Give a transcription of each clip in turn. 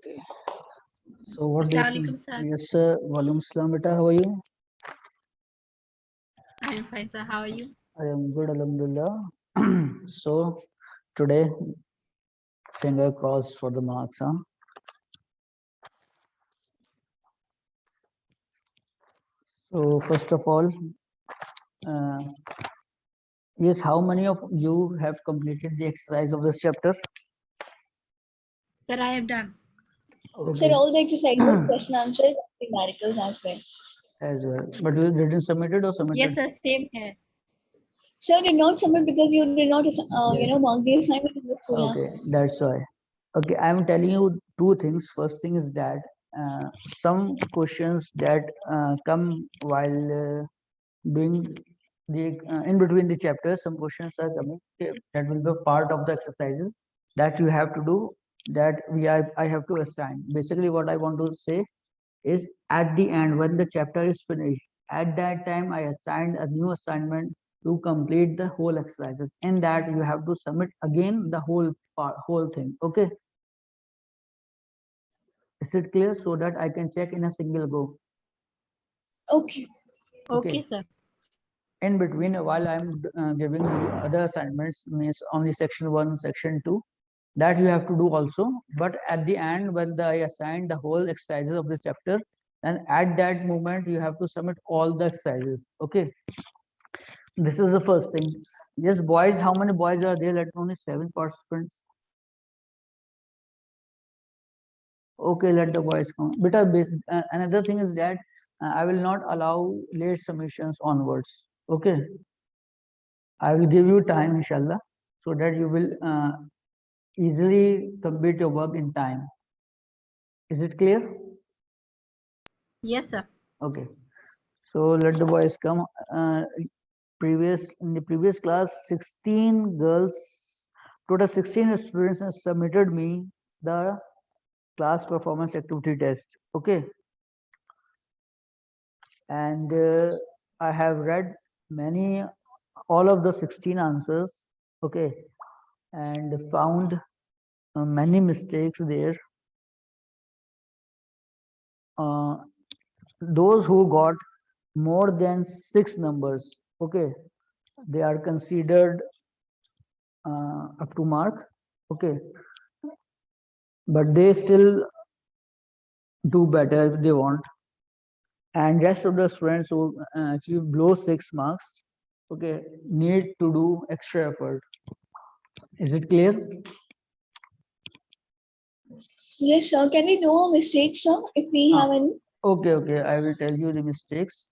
Okay. So what do you think? Assalamualaikum, sir. Yes, sir. Walaikum Assalam, beta. How are you? I am fine, sir. How are you? I am good, alhamdulillah. So today, finger crossed for the marks, huh? So first of all, yes, how many of you have completed the exercise of this chapter? Sir, I have done. Sir, Okay, all the exercises, question answers, and numericals as well. as well. But you didn't submit it or submitted? Yes, sir. Same here. Sir did not submit because you did not, mark the assignment in the school. Okay, that's why. Okay, I'm telling you two things. First thing is that some questions that come while doing the in between the chapters, some questions are coming that will be part of the exercises that you have to do, that I have to assign. Basically, what I want to say is at the end when the chapter is finished, at that time I assigned a new assignment to complete the whole exercises. In that you have to submit again the whole thing. Okay, is it clear? So that I can check in a single go. Okay. Okay, sir. In between, while I'm giving you other assignments, means only section 1, section 2, that you have to do also. But at the end, when I assign the whole exercises of this chapter, then at that moment you have to submit all the exercises. Okay, this is the first thing. Yes, boys, how many boys are there? Let only 7 participants. Okay, let the boys come. But another thing is that I will not allow late submissions onwards. Okay, I will give you time, inshallah, so that you will easily complete your work in time. Is it clear? Yes, sir. Okay. So let the boys come. In the previous class, 16 girls, total 16 students have submitted me the class performance activity test. Okay. And I have read all of the 16 answers. Okay. And found many mistakes there. Those who got more than 6 numbers, okay, they are considered up to mark. Okay, but they still do better if they want. And rest of the students who achieve below 6 marks, okay, need to do extra effort. Is it clear? Yes, sir. Can we know our mistakes, sir, if we have any? Okay, I will tell you the mistakes.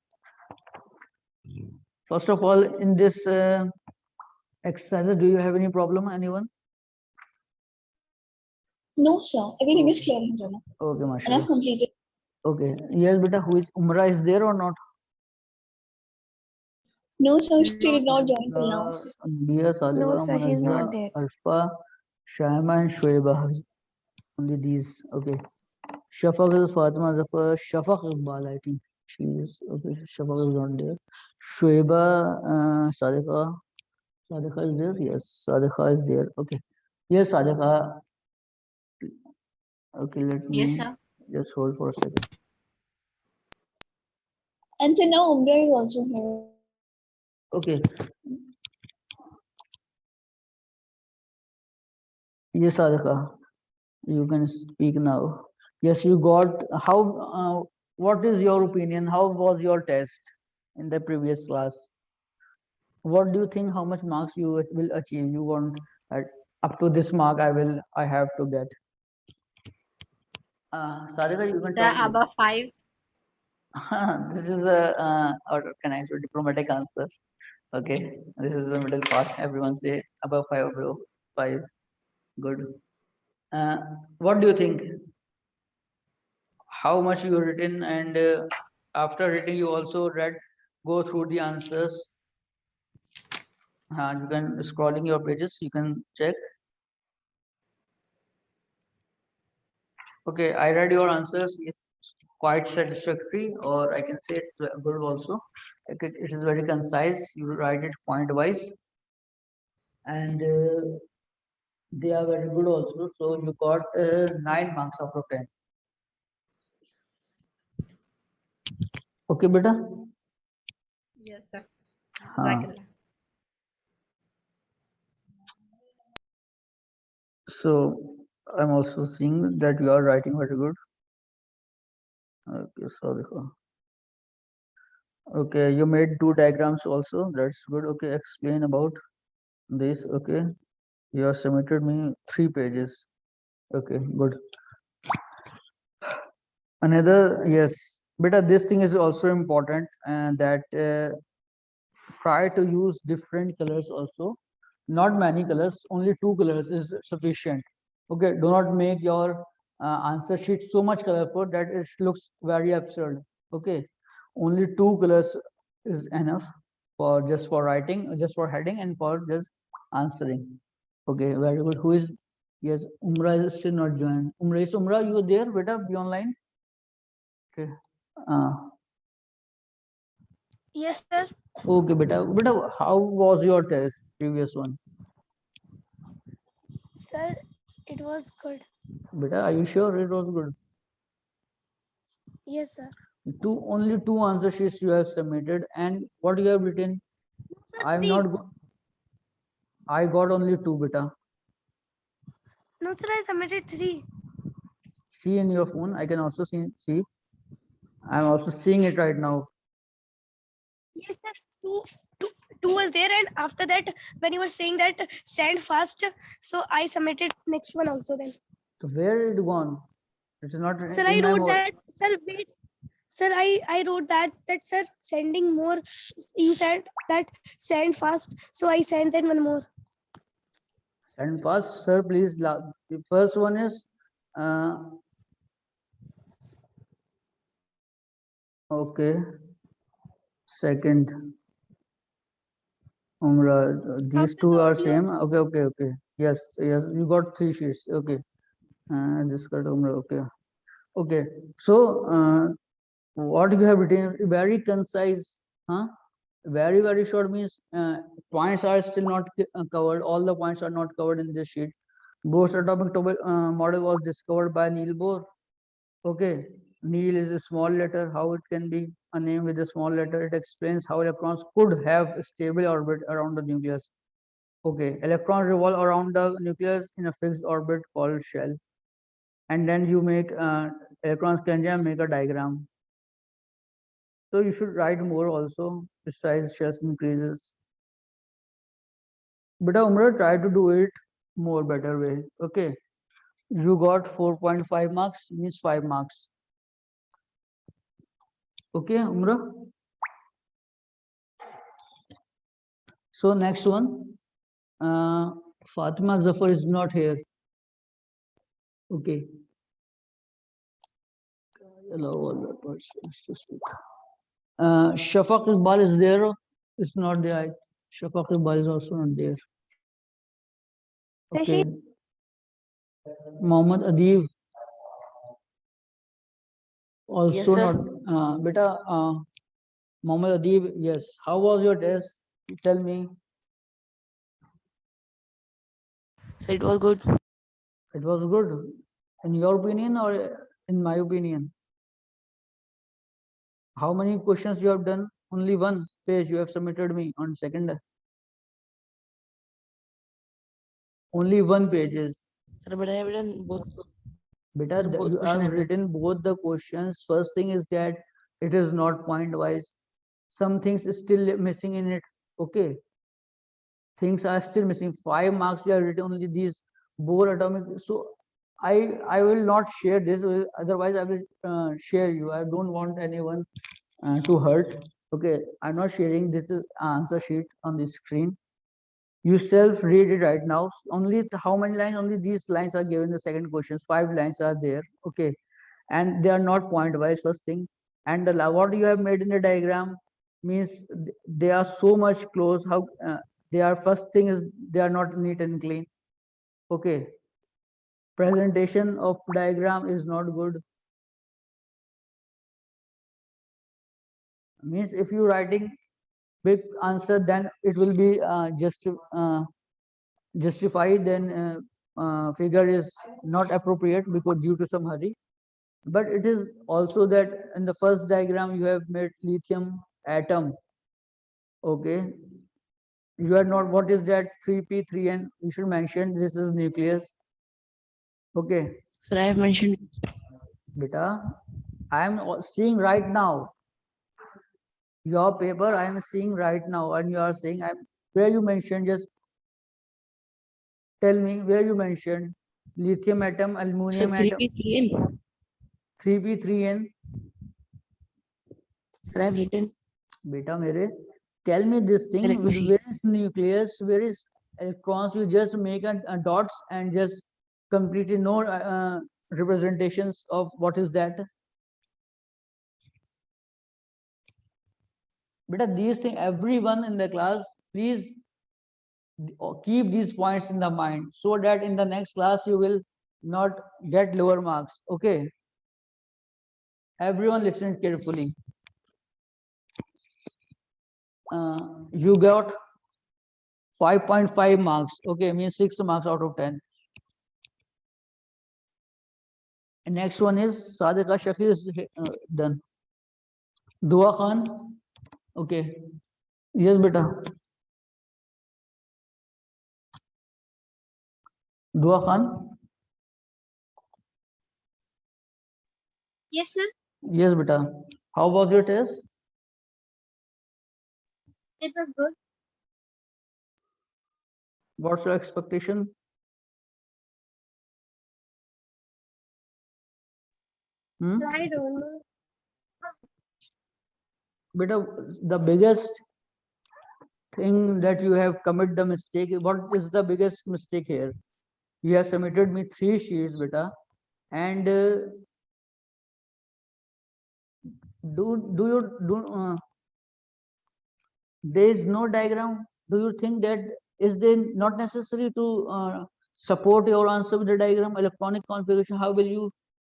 First of all, in this exercise, do you have any problem, anyone? No, sir. Everything is clear. Okay, And I've mashallah. completed. Okay, yes, beta, who is Umrah is there or not? No, sir. She did not join till now. Dia, Sadiqa, No, sir, she's not Manazza, there. Alfa, Shaima, and Shoaibah. Only these. Okay. Shafaq is Fatima Zafar. Shafaq Iqbal, I think. She is okay. Shafaq is not there. Shoaibah, Sadiqa. Sadiqa is there? Yes, Sadiqa is there. Okay. Yes, Sadiqa. Okay, let Yes, me sir. just hold for a second. And till now, Umbra is also here. Okay. Yes, Sadiqa. You can speak now. Yes, you got what is your opinion? How was your test in the previous class? What do you think? How much marks you will achieve? You want up to this mark I have to get. Sarika, you can Sir, talk. above 5. This is a or can I say diplomatic answer? Okay, this is the middle part. Everyone say above 5, bro. 5, good. What do you think? How much you written, and after writing you also go through the answers. You can scrolling your pages, you can check. Okay, I read your answers. It's quite satisfactory, or I can say it's good also. It is very concise. You write it point wise, and They are very good also. So you got 9 marks out of 10. Okay, beta. Yes, sir. हाँ. Jazakallah. So I'm also seeing that you are writing very good. Okay, sorry. Okay, you made 2 diagrams also. That's good. Okay, explain about this. Okay, you have submitted me 3 pages. Okay, good. Another, yes, beta, this thing is also important, and that try to use different colors also. Not many colors, only 2 colors is sufficient. Okay, do not make your answer sheet so much colorful that it looks very absurd. Okay, only 2 colors is enough for just for writing, just for heading, and for just answering. Okay, very good. Who is, yes, Umra is still not joined. Umra, you there? Beta, be online. Okay. Uh, Yes, sir. okay, beta, how was your test, previous one? Sir, it was good. Beta, are you sure it was good? Yes, sir. Only 2 answer sheets you have submitted, and what you have written? Sir, I'm three. not. I got only 2, beta. No, sir, I submitted 3. See in your phone. I can also see. I'm also seeing it right now. Yes, sir. Two was there, and after that, when you were saying that send fast, so I submitted next one also then. So where it gone? It's not Sir, I in my wrote that. Sir, wait. Sir, I wrote that sir sending more. You said that send fast, so I sent then one more. And first, sir, please. The first one is. Okay. Second. These After 2 the are audio, same. Okay. Yes, you got 3 sheets. Okay. Just got Umra. Okay. So, what you have written, very concise, huh? Very short means points are still not covered. All the points are not covered in this sheet. Bohr's atomic model was discovered by Niels Bohr. Okay, Neil is a small letter. How it can be a name with a small letter? It explains how electrons could have a stable orbit around the nucleus. Okay, electrons revolve around the nucleus in a fixed orbit called shell, and then you make electrons can jam, make a diagram. So you should write more also. The size shells increases. But Umra, try to do it more better way. Okay, you got 4.5 marks, means 5 marks. Okay, Umra. So next one, Fatima Zafar is not here. Okay. Allow all the persons to speak. Shafaq Iqbal is there. It's not there. Shafaq Iqbal is also not there. Okay. Mohammad Adib also Yes, sir. not. Beta, Mohammad Adib, yes. How was your test? Tell me. So it was good. It was good. In your opinion or in my opinion? How many questions you have done? Only 1 page you have submitted me on second. Only 1 pages. Sir, but I have done both. Beta, Sir, both you question have I've done. written both the questions. First thing is that it is not point wise. Some things is still missing in it. Okay. Things are still missing. 5 marks you have written only these Bohr atomic. So I will not share this. Otherwise, I will share you. I don't want anyone to hurt. Okay. I'm not sharing this answer sheet on the screen. You self read it right now. Only how many lines? Only these lines are given the second questions. 5 lines are there. Okay, and they are not point wise. First thing, and what you have made in the diagram means they are so much close. How they are? First thing is they are not neat and clean. Okay, presentation of diagram is not good. Means if you writing big answer, then it will be justified. Then figure is not appropriate because due to some hurry. But it is also that in the first diagram you have made lithium atom. Okay, you are not, what is that 3p3n? You should mention this is nucleus. Okay, Sir, I have mentioned. beta, I am seeing right now your paper. I am seeing right now, and you are saying I'm where you mentioned. Just tell me where you mentioned lithium atom, Sir, aluminum 3 atom, p 3n. 3p3n. Sir, I have written. Beta, mere, tell me this Sir, thing. let me see. Where is nucleus? Where is electrons? You just make a dots and just completely no representations of what is that. Beta, these things, everyone in the class, please keep these points in the mind so that in the next class you will not get lower marks. Okay. Everyone listen carefully. You got 5.5 marks. Okay, means 6 marks out of 10. And next one is Sadiqa Shakir is done. Dua Khan. Okay. Yes, beta. Dua Khan. Yes, sir. Yes, beta. How was your test? It was good. What's your expectation? Hmm? Sir, I don't know. Beta, the biggest thing that you have commit the mistake. What is the biggest mistake here? You have submitted me 3 sheets, beta, and do you there is no diagram. Do you think that is there not necessary to support your answer with the diagram? Electronic configuration, how will you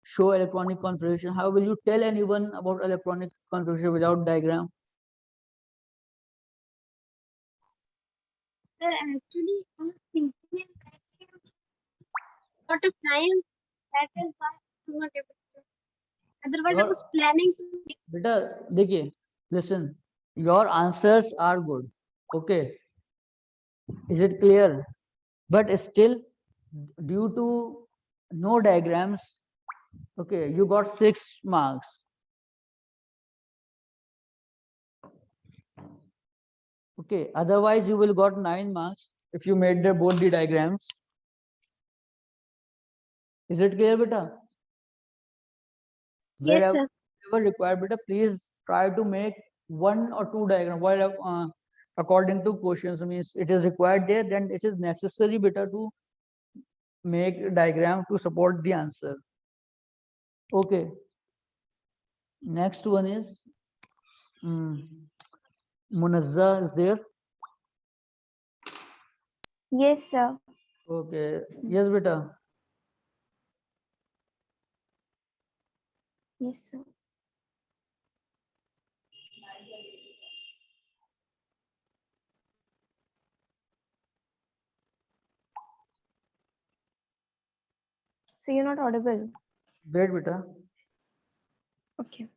show electronic configuration? How will you tell anyone about electronic configuration without diagram? Sir, actually, I was thinking a lot of time. That is why I was not able to. Otherwise, I Your- was planning to. Beta, देखिए, listen, your answers are good. Okay, is it clear? But still, due to no diagrams, okay, you got 6 marks. Okay, otherwise you will got 9 marks if you made the both the diagrams. Is it clear, beta? Yes, sir. Wherever required, beta, please try to make 1 or 2 diagram. While according to questions, means it is required there, then it is necessary, beta, to make a diagram to support the answer. Okay. Next one is Munazza is there. Yes, sir. Okay. Yes, beta. Yes, sir. So you're not audible. Wait, beta. Okay.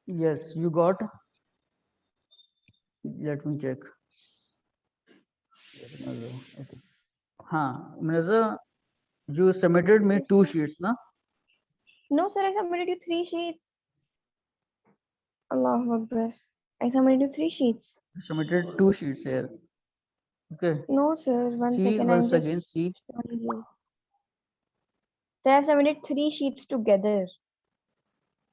Yes, you got. Let me check. Okay. Munazza, you submitted me 2 sheets, na? No, sir, I submitted you 3 sheets. Allahu Akbar. I submitted you 3 sheets. You submitted 2 sheets here. Okay. No, sir. One See second. once I'm just again. See. showing you. Sir, I've submitted 3 sheets together.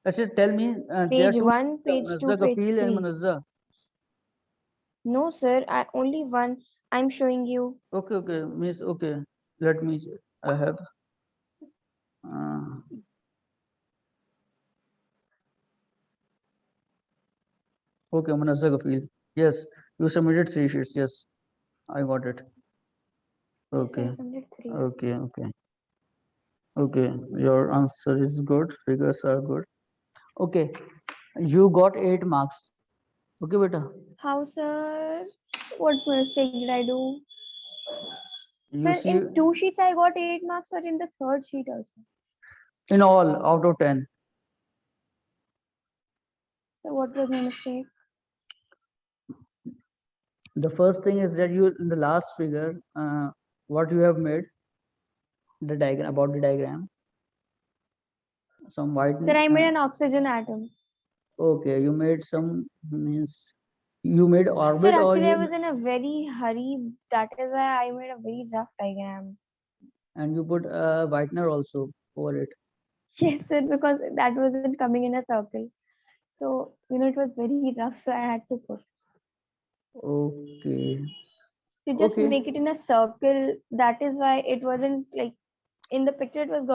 Actually, tell me. There are Page 2. 1, page 2, Munazza page Kafil and 3. Munazza. No, sir. Only one. I'm showing you. Okay, okay. Miss, okay. Let me. I have. Okay, Munazza Kafil. Yes, you submitted 3 sheets. Yes, I got it. Yes, sir, Okay. I submitted 3. Okay, okay. Okay, your answer is good. Figures are good. Okay, you got 8 marks. Okay, beta. How, sir? What mistake did I do? You Sir, see, in 2 sheets I got 8 marks, or in the 3rd sheet also? in all out of 10. So what was my mistake? The first thing is that you in the last figure, what you have made the diagram about the diagram. Some white. Sir, I made an oxygen atom. Okay, you made some means you made Sir, orbit or actually I you was in a very hurry. That is why I made a very rough diagram. and you put whitener also over it. Yes, sir, because that wasn't coming in a circle. So, it was very rough, so I had to put. Okay. To just Okay. make it in a circle, that is why it wasn't like in the picture it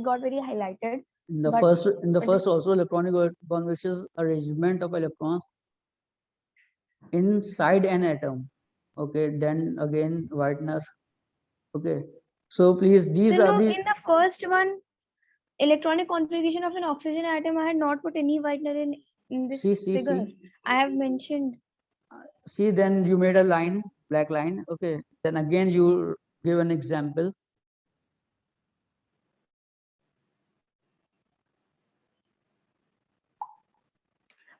got very highlighted. In the But- first also electronic configuration is arrangement of electrons inside an atom. Okay, then again whitener. Okay. So please these So are no, the in the first one, electronic configuration of an oxygen atom, I had not put any whitener in this figure. I have mentioned. See, then you made a line, black line. Okay. Then again you give an example.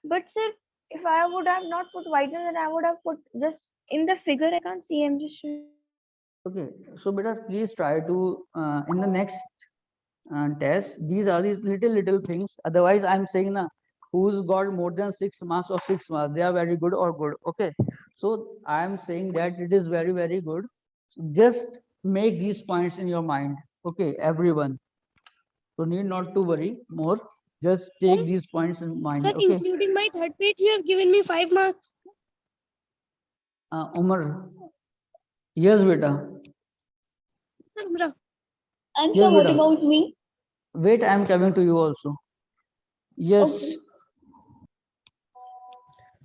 But sir, if I would have not put whitener, then I would have put just in the figure. I can't see. I'm just showing. Okay. So beta, please try to in the next test. These are these little things. Otherwise, I'm saying na who's got more than 6 marks or 6 marks, they are very good or good. Okay. So I'm saying that it is very good. Just make these points in your mind. Okay, everyone. So need not to worry more. Just take these points in mind. Sir, Okay. including my third page, you have given me 5 marks. Umar. Yes, beta. Sir, And Yes, so what beta. about me? Wait, I'm coming to you also. Yes. Okay.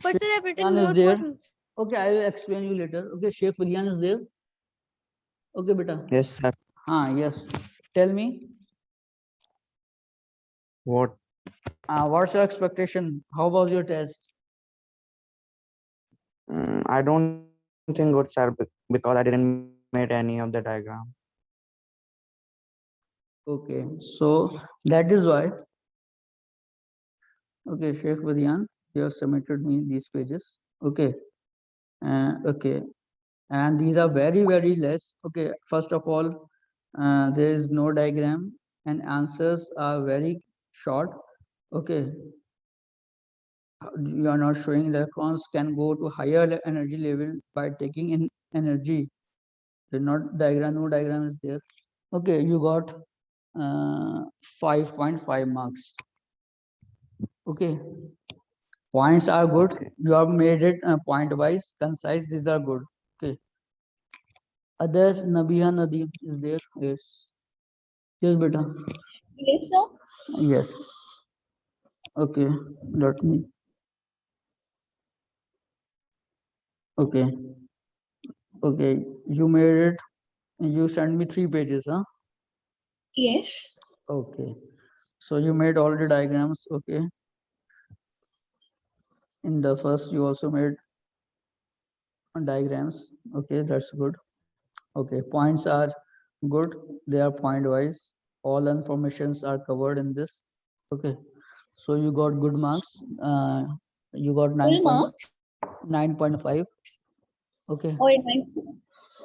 but sir, I've written Jan is more there. points. Okay, I will explain you later. Okay, Sheikh Filian is there. Okay, beta. Yes, sir. Yes. Tell me, What? what's your expectation? How was your test? I don't think good, sir, because I didn't make any of the diagram. Okay, so that is why. Okay, Sheikh Filian, you have submitted me these pages. Okay, okay, and these are very less. Okay, first of all, there is no diagram and answers are very short. Okay, you are not showing electrons can go to higher energy level by taking in energy. There's not diagram, no diagram is there. Okay, you got 5.5 marks. Okay, points are good. Okay. You have made it point wise, concise. These are good. Okay. Other Nabiha Nadeem is there. Yes. Yes, beta. Yes, sir. Yes. Okay. Let me. Okay. Okay. You made it. You sent me 3 pages, huh? Yes. Okay. So you made all the diagrams. Okay. In the first, you also made diagrams. Okay, that's good. Okay, points are good. They are point wise. All informations are covered in this. Okay, so you got good marks. You got Full marks? 9.5. Okay, Or it might.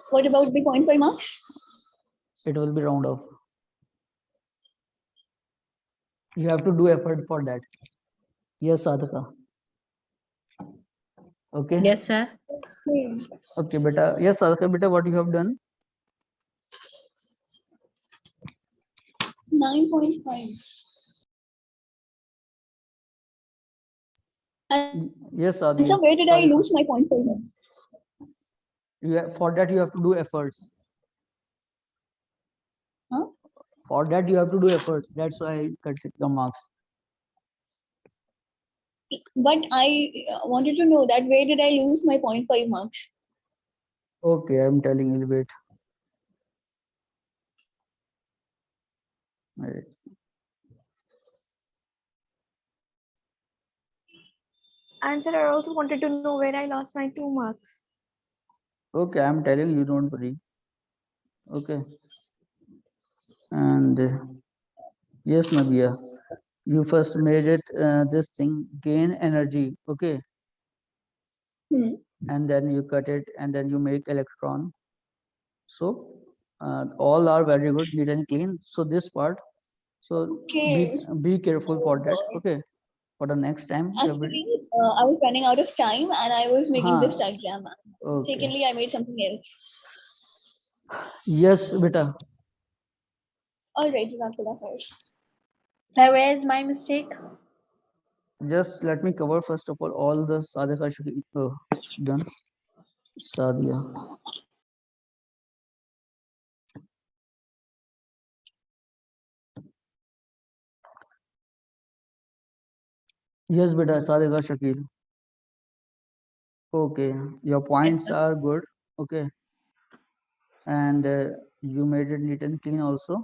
What about the 0.5 marks? it will be round off. You have to do effort for that. Yes, Sadhaka. Okay. Yes, sir. Okay, beta. Yes, Sadhaka, beta, what you have done? 9.5. And Yes, Sadhi. so where did I Sadhaka. lose my 0.5 marks? For that you have to do efforts. Huh? For that you have to do efforts. That's why I cut the marks. But I wanted to know that where did I lose my 0.5 marks? Okay, I'm telling you. Wait. Let's see. And sir, I also wanted to know where I lost my 2 marks. Okay, I'm telling you, don't worry. Okay. And yes, Nabia, you first made it this thing, gain energy. Okay. Hmm. And then you cut it and then you make electron. So all are very good, neat and clean. So this part, so Okay. be careful for that. Okay. Okay. For the next time. Actually, I was running out of time and I was making this Huh. diagram. Okay. Mistakenly, I made something else. Yes, beta. All right, Jazakallah khair. Sir, where is my mistake? Just let me cover first of all the Sadika done. Sadia. Yes, beta, Sadika Shakil. Okay, your points sir. are good. Okay, and you made it neat and clean also.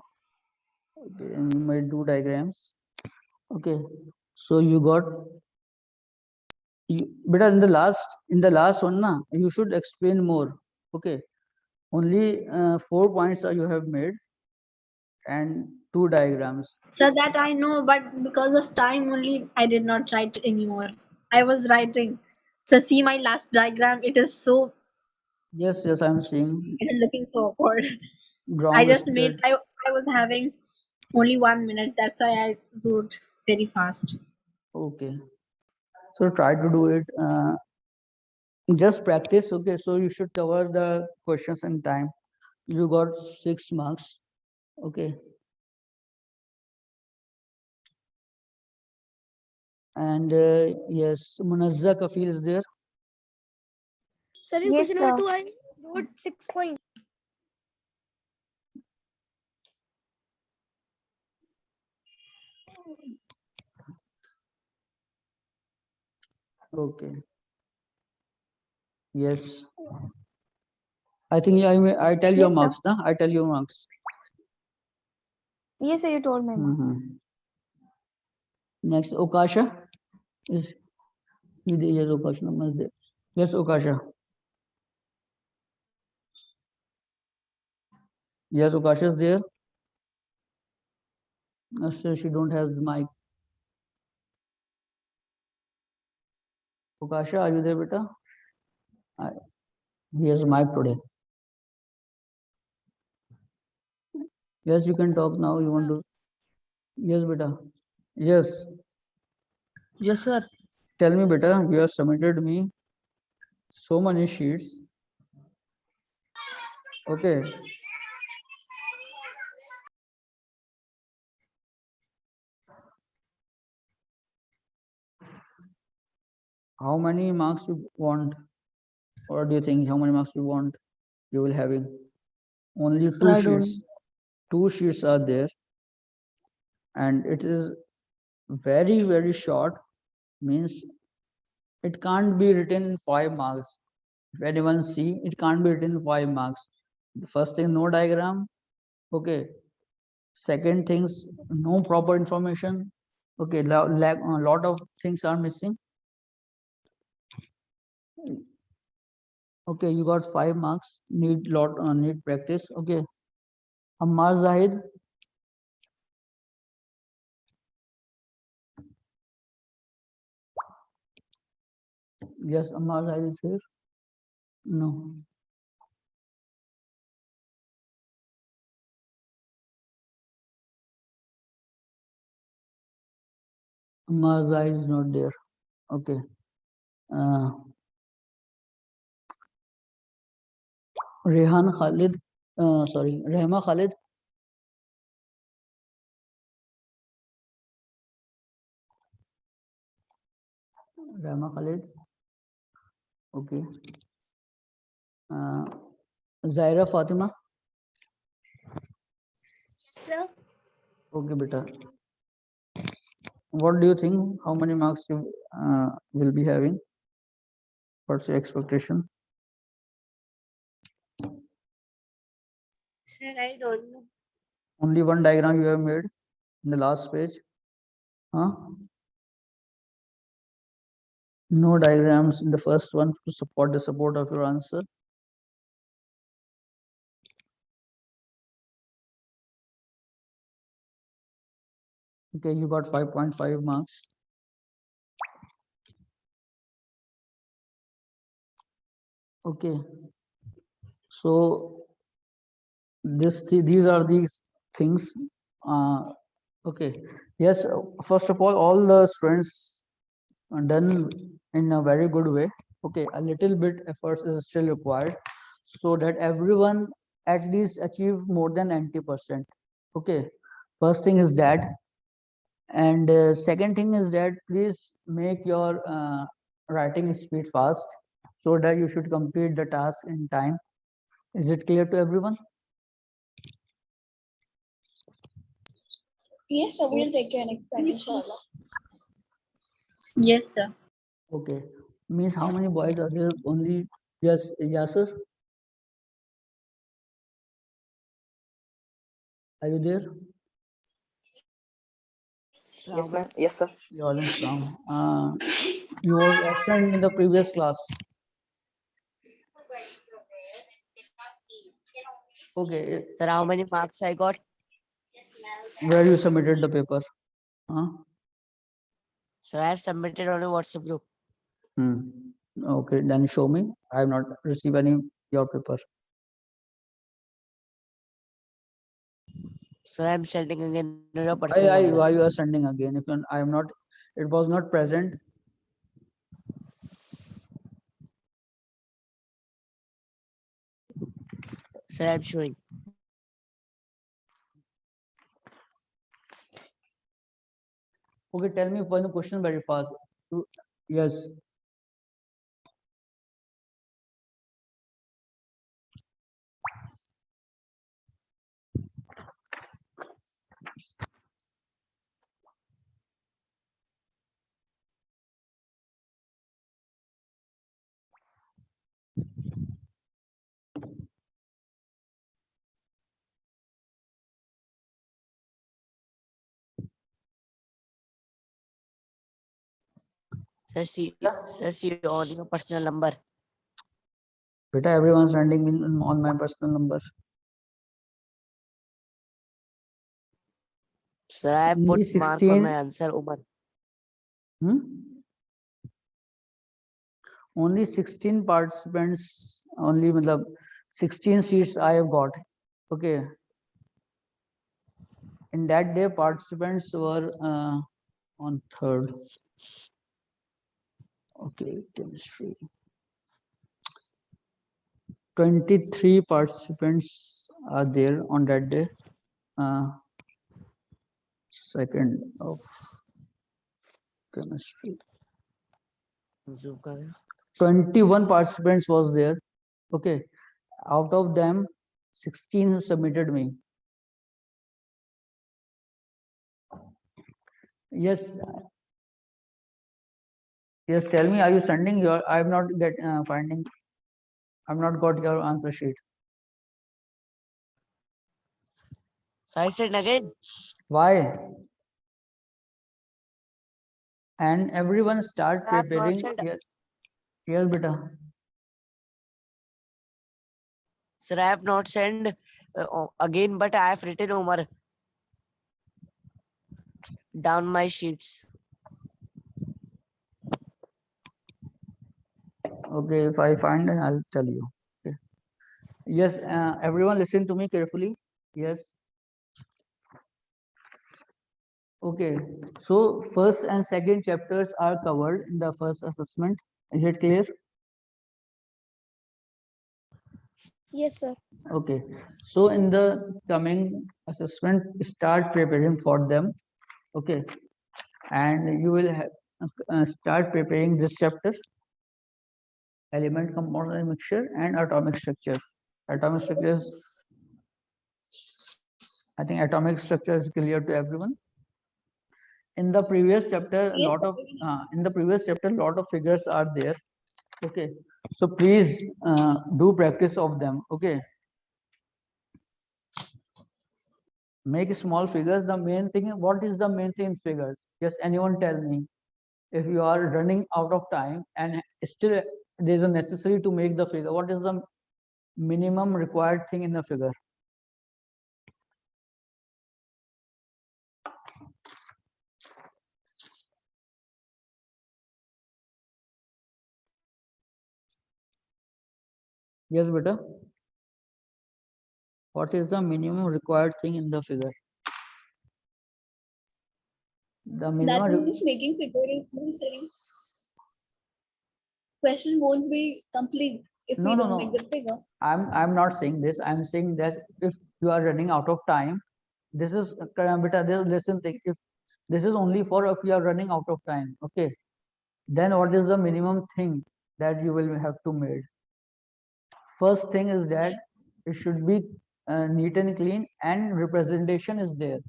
Okay, and you made 2 diagrams. Okay, so you got beta in the last one, na, you should explain more. Okay, only 4 points you have made and 2 diagrams. So that I know, but because of time only, I did not write anymore. I was writing. So see my last diagram. It is so. Yes, yes, I'm seeing It is looking so awkward. I ground just made. spread. I was having only 1 minute. That's why I wrote very fast. Okay, so try to do it. Just practice. Okay, so you should cover the questions in time. You got 6 marks. Okay, and yes, Munazza Kafil is there. Sir, in Yes, question number sir. 2, I wrote 6 points. Okay, yes, I think I tell your Yes, sir. marks, na? I tell your marks. Yes, sir, you told my marks. Next, Okasha is yes, Okasha number is there. Yes, Okasha. Yes, Okasha is there. So she don't have the mic. Okasha, are you there, beta? He has a mic today. Yes, you can talk now. You want to? Yes, beta. Yes. Yes, sir. Tell me, beta. You have submitted me so many sheets. Okay. How many marks you want? Or do you think how many marks you want? You will having only Sir, 2 I don't. sheets. 2 sheets are there, and it is very short. Means it can't be written in 5 marks. If anyone see, it can't be written in 5 marks. The first thing, no diagram. Okay. Second things, no proper information. Okay, a lot of things are missing. Okay, you got 5 marks. Need practice. Okay. Ammar Zahid. Yes, Ammar Zahid is here. No. Ammar Zahid is not there. Okay. Rehan Khalid. Sorry, Rehma Khalid. Rehma Khalid. Okay. Zaira Fatima. Sir, Okay, beta. What do you think? How many marks you will be having? What's your expectation? sir, I don't know. Only 1 diagram you have made in the last page. Huh? No diagrams in the first one to support the support of your answer. Okay, you got 5.5 marks. Okay, so these are these things. Okay, yes. First of all the students are done in a very good way. Okay, a little bit efforts is still required, so that everyone at least achieve more than 90%. Okay, first thing is that, and second thing is that please make your writing speed fast, so that you should complete the task in time. Is it clear to everyone? Yes, sir. We'll take care next time, inshallah. Yes, sir. Okay, means how many boys are there? Only yes, Yasser. Are you there? Yes, ma'am. Yes, sir. You're Islam. You was absent in the previous class. Okay, Sir, how many marks I got? where you submitted the paper? Huh? Sir, I have submitted on a WhatsApp group. Okay, then show me. I have not received any your paper. Sir, I am sending again your personal Why number. you are sending again? If I am not, it was not present. Sir, I am showing. Okay, tell me one question very fast. Yes. Sir, see on your personal number. Beta, everyone's sending me on my personal number. Sir, I have Only put mark on my 16. answer, Umar. Only 16 participants. Only 16 seats I have got. Okay. In that day, participants were on third. Okay, chemistry. 23 participants are there on that day. Second of chemistry. Zoom कर गया. 21 participants was there. Okay. Out of them, 16 submitted me. Yes. Yes, tell me, are you sending your? I'm not finding. I've not got your answer sheet. So I send again. Why? And everyone start Sir, I have not preparing. sent. Yes, beta. Sir, I have not sent again, but I have written Umar down my sheets. Okay, if I find, then I'll tell you. Okay. Yes, everyone listen to me carefully. Yes. Okay, so first and second chapters are covered in the first assessment. Is it clear? Yes, sir. Okay, so in the coming assessment, start preparing for them. Okay, and you will start preparing this chapter: element, compound, and mixture, and atomic structure. Atomic structures. I think atomic structure is clear to everyone. In the previous chapter, a Yes, lot of sir. figures are there. Okay, so please do practice of them. Okay, make small figures. The main thing, what is the main thing in figures? Just anyone tell me. if you are running out of time and still there is a necessary to make the figure, what is the minimum required thing in the figure? Yes, beta. What is the minimum required thing in the figure? The That minimum. means making figure is necessary. Question won't be complete if No, we no, don't no. make the figure. I'm not saying this. I'm saying that if you are running out of time, this is beta. Listen, if this is only for if you are running out of time, okay, then what is the minimum thing that you will have to make? First thing is that it should be neat and clean and representation is there.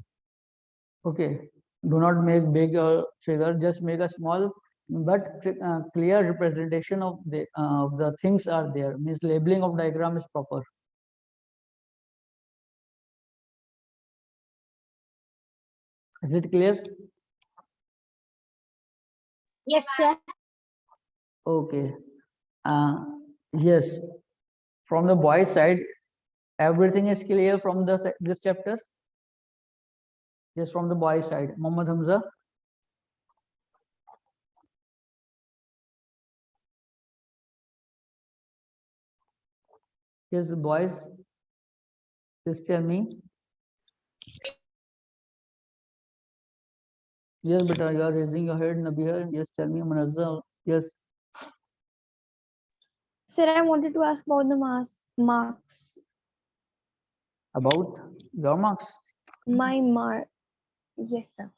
Okay, do not make big figure, just make a small but clear representation of the things are there, means labeling of diagram is proper. Is it clear? Yes, sir. Okay. Yes, from the boys side everything is clear from this chapter. Yes, from the boys side, Muhammad Hamza. Yes, boys, please tell me. Yes, beta, you are raising your head, Nabiha. Yes, tell me, Munazza. Yes. Sir, I wanted to ask about the marks. About your marks. My mark. Yes, sir.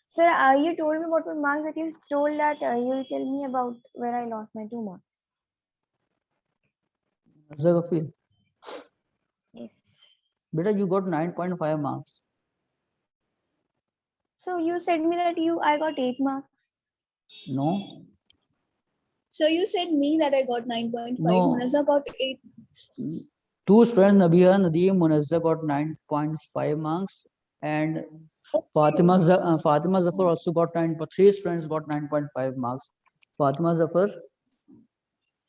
Sir, you told me about my marks, but you told that you'll tell me about where I lost my 2 marks. Munazza Ghafil. Yes. Beta, you got 9.5 marks. So you said me that I got 8 marks. No. So you said me that I got 9.5. No. Munazza got 8. Two students, Nabiha, Nadeem, Munazza got 9.5 marks, and Fatima Zafar also got 9. 3 students got 9.5 marks. Fatima Zafar.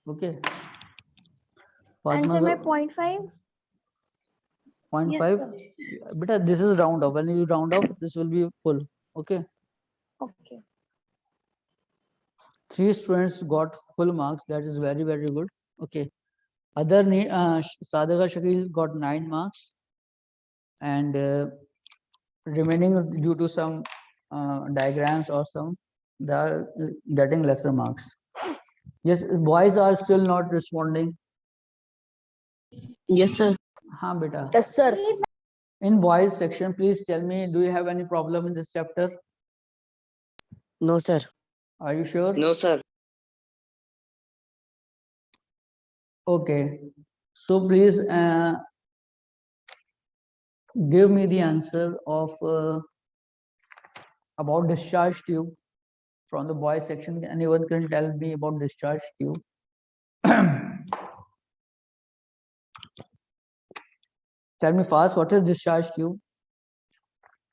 Okay. And Fatima sir, my Zafar, 0.5? 0.5. Beta, this is round off. When you round off, this will be full. Okay. Okay. 3 students got full marks. That is very, very good. Okay. Other Sadaka Shakil got 9 marks, and remaining due to some diagrams or some, they are getting lesser marks. Yes, boys are still not responding. Yes, sir. Ha, beta. Yes, sir. In boys section, please tell me, do you have any problem in this chapter? No, sir. Are you sure? No, sir. Okay. So please give me the answer of about discharge tube from the boys section. Anyone can tell me about discharge tube? Tell me fast, what is discharge tube?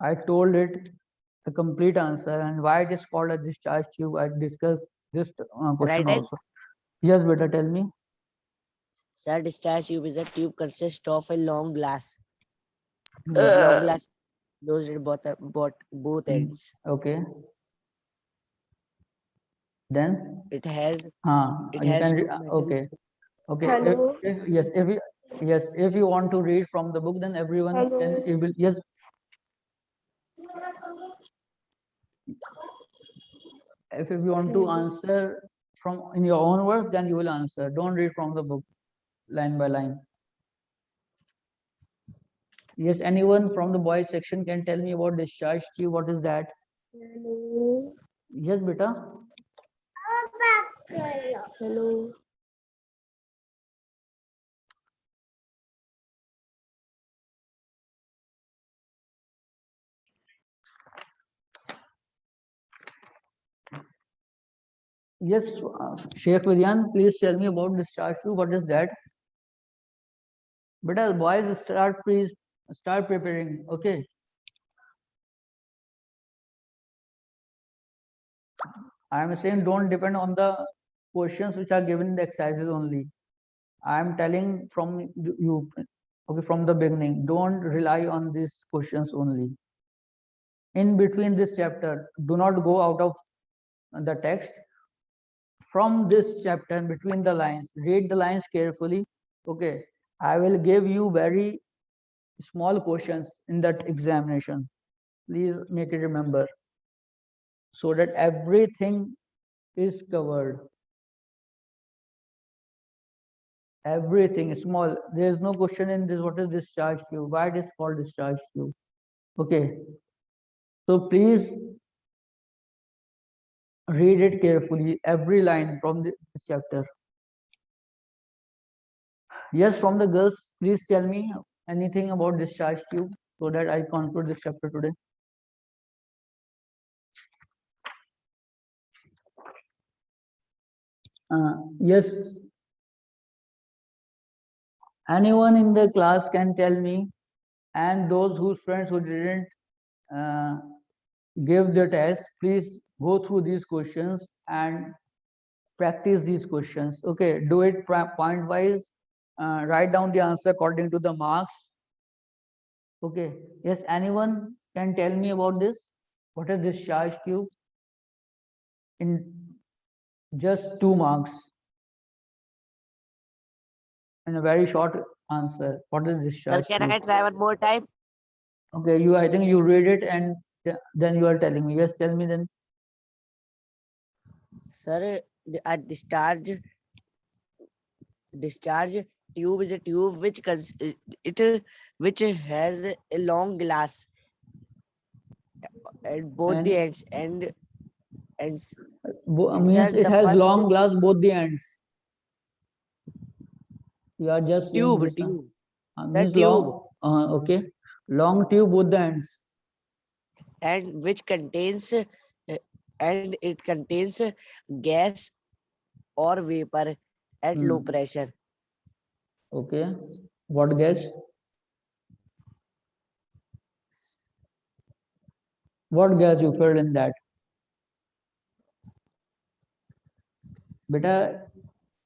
I told it the complete answer and why it is called a discharge tube. I discussed this question Right. also. Yes, beta, tell me. Sir, discharge tube is a tube consists of a long glass. Long glass closed at both ends. Okay. Then It has you has can two metal. okay. Okay. Hello. If you want to read from the book, then everyone Hello. can able. Yes. If you want to answer from in your own words, then you will answer. Don't read from the book line by line. Yes, anyone from the boys section can tell me about discharge tube. What is that? Hello. Yes, beta. Hello. Yes, Sheikh Vidyan, please tell me about discharge tube. What is that? Beta, boys, please start preparing. Okay. I am saying don't depend on the questions which are given in the exercises only. I am telling from you, okay, from the beginning, don't rely on these questions only. In between this chapter, do not go out of the text. From this chapter, between the lines, read the lines carefully. Okay, I will give you very small questions in that examination. Please make it remember, so that everything is covered. Everything is small. There is no question in this. What is discharge tube? Why it is called discharge tube? Okay. So please read it carefully. Every line from this chapter. Yes, from the girls, please tell me anything about discharge tube so that I conclude this chapter today. Yes. Anyone in the class can tell me, and those whose friends who didn't give the test, please go through these questions and practice these questions. Okay, do it point wise. Write down the answer according to the marks. Okay, yes, anyone can tell me about this? What is discharge tube? In just 2 marks. In a very short answer. What is Sir, discharge can tube? I try one more time? Okay, I think you read it and then you are telling me. Yes, tell me then. Sir, a discharge tube is a tube which has a long glass at both the ends and Means sir, it the has first long glass both the ends. You are just saying tube, this. the Means tube, long. Okay, long tube both the ends. and which contains and it contains gas or vapor at low pressure. Okay, what gas? What gas you filled in that? Beta,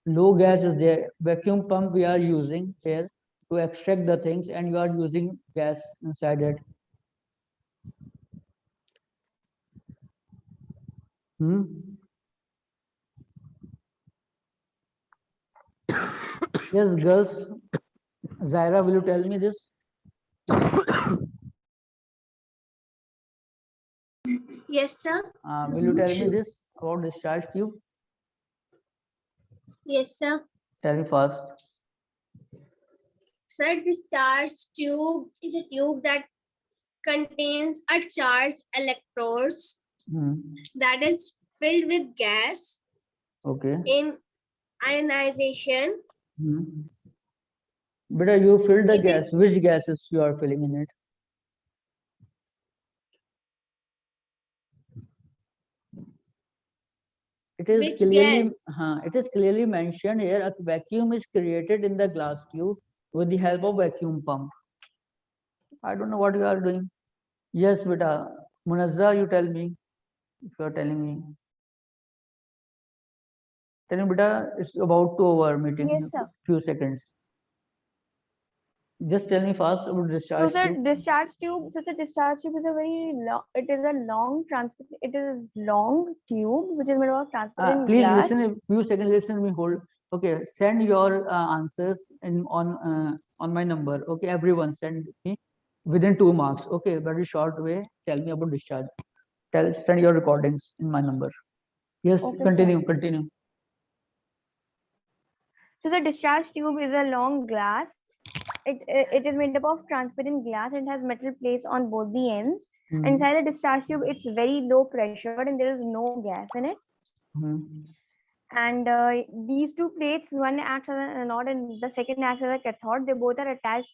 low gas is there. Vacuum pump we are using here to extract the things, and you are using gas inside it. Yes, girls. Zaira, will you tell me this? Yes, sir. Will you tell me this about discharge tube? Yes, sir. Tell me first. Sir, discharge tube is a tube that contains a charged electrodes that is filled with gas Okay. in ionization. Beta, you filled the It is- gas. Which gases you are filling in it? It is Which clearly gas? it is clearly mentioned here. A vacuum is created in the glass tube with the help of vacuum pump. I don't know what you are doing. Yes, beta. Munazza, you tell me if you are telling me. Tell me, beta, it's about to over meeting. Yes, sir. Few seconds. Just tell me fast about So discharge the tube. discharge tube, so the discharge tube is a very long, it is a long long tube which is made of transparent Please glass. listen a few seconds. Listen me. Hold. Okay. Send your answers on my number. Okay. Everyone send me within 2 marks. Okay. Very short way. Tell me about discharge. Send your recordings in my number. Yes. Okay, Continue. Continue. So the discharge tube is a long glass. It is made up of transparent glass and has metal plates on both the ends. Inside the discharge tube, it's very low pressure and there is no gas in it. And these two plates, one acts as an anode and the second acts as a cathode. They both are attached